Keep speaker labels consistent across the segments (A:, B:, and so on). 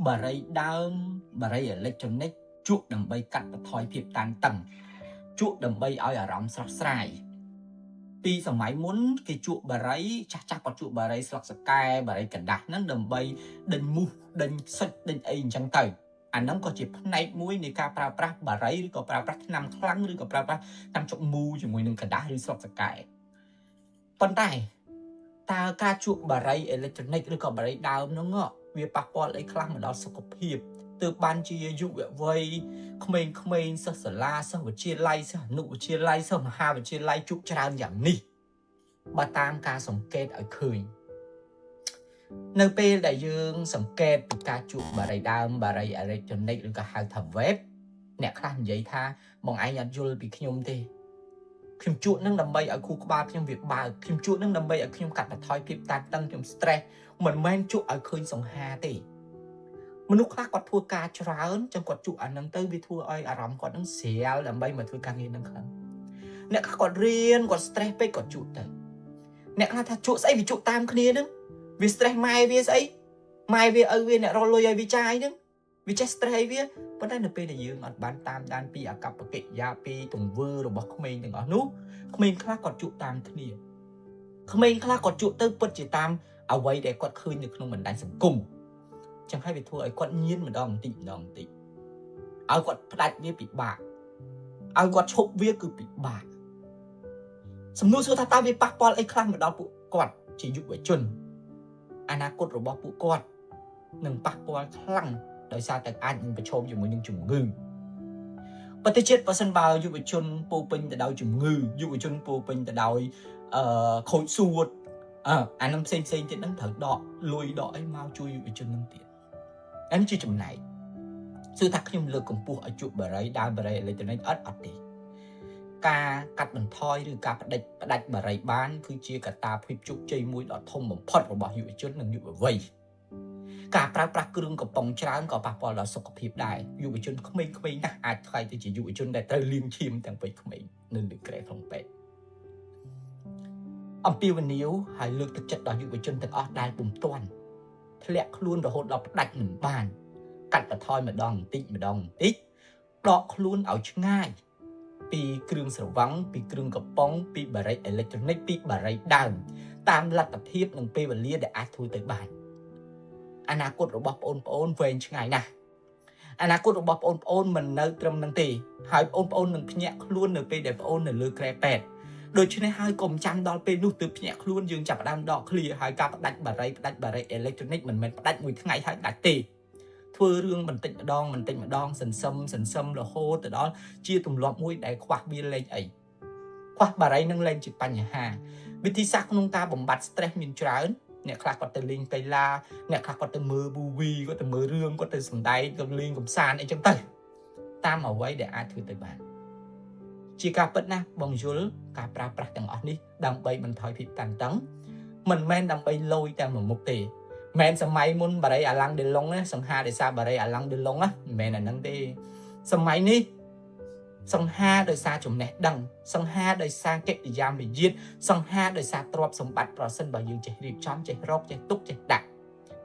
A: បារីដើមបារីអេឡិចត្រូនិកជក់ដើម្បីកាត់បន្ថយភាពតានតឹងជក់ដើម្បីឲ្យអារម្មណ៍ស្រស់ស្រាយពីសម័យមុនគេជក់បារីចាស់គាត់ជក់បារីស្លឹកសកែបារីកណ្ដាស់ហ្នឹងដើម្បីដេញមូសដេញសុចដេញអីអញ្ចឹងទៅអាហ្នឹងក៏ជាផ្នែកមួយនៃការប្រើប្រាស់បារីឬក៏ប្រើប្រាស់ថ្នាំខ្លាំងឬក៏ប្រើប្រាស់ថ្នាំជក់មូជាមួយនឹងកណ្ដាស់ឬស្លឹកសកែប៉ុន្តែតើការជក់បារីអេឡិចត្រូនិកឬក៏បារីដើមហ្នឹងវាប៉ះពាល់អីខ្លះមកដល់សុខភាពទើបបានជាយុវវ័យក្មេងៗសិស្សសាលាសិស្សវិទ្យាល័យសិស្សអនុវិទ្យាល័យសិស្សមហាវិទ្យាល័យជក់ច្រើនយ៉ាងនេះបើតាមការសង្កេតឲ្យឃើញនៅពេលដែលយើងសង្កេតពីការជក់បារីដើមបារីអេឡិចត្រូនិកឬក៏ហៅថា vape អ្នកខ្លះនិយាយថាបងឯងអត់យល់ពីខ្ញុំទេខ្ញុំជក់នឹងដើម្បីឲ្យខួរក្បាលខ្ញុំវាបើកខ្ញុំជក់នឹងដើម្បីឲ្យខ្ញុំកាត់បន្ថយភាពតានតឹងខ្ញុំ stress មិនមែនជក់ឲ្យឃើញសង្ហាទេមនុស្សខ្លះគាត់ធ្វើការច្រើនចឹងគាត់ជក់អានឹងទៅវាធ្វើឲ្យអារម្មណ៍គាត់នឹងស្រាលដើម្បីមកធ្វើការងារនឹងខ្លាំងអ្នកខ្លះគាត់រៀនគាត់ stress ពេកគាត់ជក់ទៅអ្នកខ្លះថាជក់ស្អីវាជក់តាមគ្នានឹងវា stress ម៉ែវាស្អីម៉ែវាឪវាអ្នករលុយឲ្យវាចាយនឹងវាចេះ stress ឲ្យវាប៉ុន្តែនៅពេលដែលយើងអត់បានតាមដានពីអកប្បកិរិយាពីទង្វើរបស់ក្មេងទាំងអស់នោះក្មេងខ្លះគាត់ជក់តាមគ្នាក្មេងខ្លះគាត់ជក់ទៅពិតជាតាមអ្វីដែលគាត់ឃើញនៅក្នុងបណ្ដាញសង្គមចឹងហើយវាធ្វើឲ្យគាត់ញៀនម្ដងបន្តិចម្ដងបន្តិចឲ្យគាត់ផ្ដាច់វាពិបាកឲ្យគាត់ឈប់វាគឺពិបាកសំណួរសួរថាតើវាប៉ះពាល់អីខ្លះមកដល់ពួកគាត់ជាយុវជនអនាគតរបស់ពួកគាត់នឹងប៉ះពាល់ខ្លាំងដោយសារតែអាចនឹងប្រឈមជាមួយនឹងជំងឺប្រទេសជាតិបើសិនបើយុវជនពោពេញទៅដោយជំងឺយុវជនពោពេញទៅដោយខូចសួតអានឹងផ្សេងទៀតហ្នឹងត្រូវដកលុយដកអីមកជួយយុវជនហ្នឹងទៀតអានេះជាចំណែកគឺថាខ្ញុំលើកកម្ពស់ឲ្យជក់បារីដើមបារីអេឡិចត្រូនិកអត់ទេការកាត់បន្ថយឬការផ្ដាច់បារីបានគឺជាកត្តាភាពជោគជ័យមួយដ៏ធំបំផុតរបស់យុវជននិងយុវវ័យការប្រើប្រាស់គ្រឿងកំប៉ុងច្រើនក៏ប៉ះពាល់ដល់សុខភាពដែរយុវជនក្មេងៗណាស់អាចខ្លាយទៅជាយុវជនដែលត្រូវលាងឈាមទាំងពីក្មេងនៅលើក្រែក្នុងពេទ្យអំពាវនាវហើយលើកទឹកចិត្តដល់យុវជនទាំងអស់ដែលពុំទាន់ធ្លាក់ខ្លួនរហូតដល់ផ្ដាច់មិនបានកាត់បន្ថយម្ដងបន្តិចដកខ្លួនឲ្យឆ្ងាយពីគ្រឿងស្រវឹងពីគ្រឿងកំប៉ុងពីបារីអេឡិចត្រូនិកពីបារីដើមតាមលទ្ធភាពនិងពេលវេលាដែលអាចធ្វើទៅបានអនាគតរបស់បងប្អូនវែងឆ្ងាយណាស់អនាគតរបស់បងប្អូនមិននៅត្រឹមនឹងទេហើយបងប្អូននឹងភ្ញាក់ខ្លួននៅពេលដែលបងប្អូននៅលើក្រែពេទ្យដូច្នេះហើយកុំចាំដល់ពេលនោះទើបភ្ញាក់ខ្លួនយើងចាប់ផ្ដើមដកឃ្លាហើយការផ្ដាច់បារីអេឡិចត្រូនិកមិនមែនផ្ដាច់មួយថ្ងៃហើយដាច់ទេធ្វើរឿងបន្តិចម្ដងសន្សឹមរហូតទៅដល់ជាទម្លាប់មួយដែលខ្វះវាលែងអីខ្វះបារីនឹងលែងជាបញ្ហាវិធីសាស្ត្រក្នុងការបំបត្តិ stress មានច្រើនអ្នកខ្លះគាត់ទៅលេងកីឡាអ្នកខ្លះគាត់ទៅមើល movie គាត់ទៅមើលរឿងគាត់ទៅសម្ដែងគាត់លេងកំសាន្តអីចឹងទៅតាមអ្វីដែលអាចធ្វើទៅបានជាការពិតណាស់បងយល់ការប្រើប្រាស់ទាំងអស់នេះដើម្បីបន្ថយភាពតានតឹងមិនមែនដើម្បីលយតែមួយមុខទេមែនសម័យមុនបារីអាឡាំងដេឡុងណាសង្ហាដោយសារបារីអាឡាំងដេឡុងណាមិនមែនអាហ្នឹងទេសម័យនេះសង្ហាដោយសារចំណេះដឹងសង្ហាដោយសារកិត្តិយសមាយាទសង្ហាដោយសារទ្រព្យសម្បត្តិប្រសិនបើយើងចេះរៀបចំចេះរកចេះទុកចេះដាក់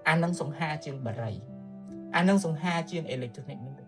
A: អានឹងសង្ហាជាងបារីអានឹងសង្ហាជាងអេឡិចត្រូនិកហ្នឹង